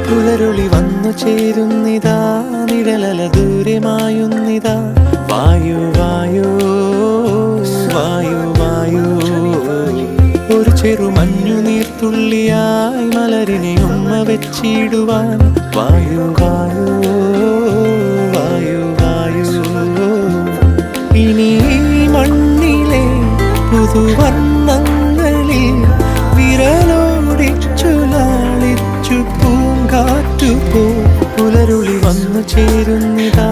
പുലരുളി വന്നു ചേരുന്നിതാ, നിഴലല ദൂരെ മായുന്നിതാ. വായു വായു വായു വായു, ഒരു ചെറു മഞ്ഞു നീർത്തുള്ളിയായി മലരിനെ ഉമ്മ വെച്ചിടുവാൻ. വായു വായു വായു വായു, ഇനി മണ്ണിലെ പുതുവർണ്ണങ്ങളിൽ വിരലോടിച്ചു ലാളിച്ചു പൂങ്കാറ്റുപോ. പുലരുളി വന്നു ചേരുന്നിതാ,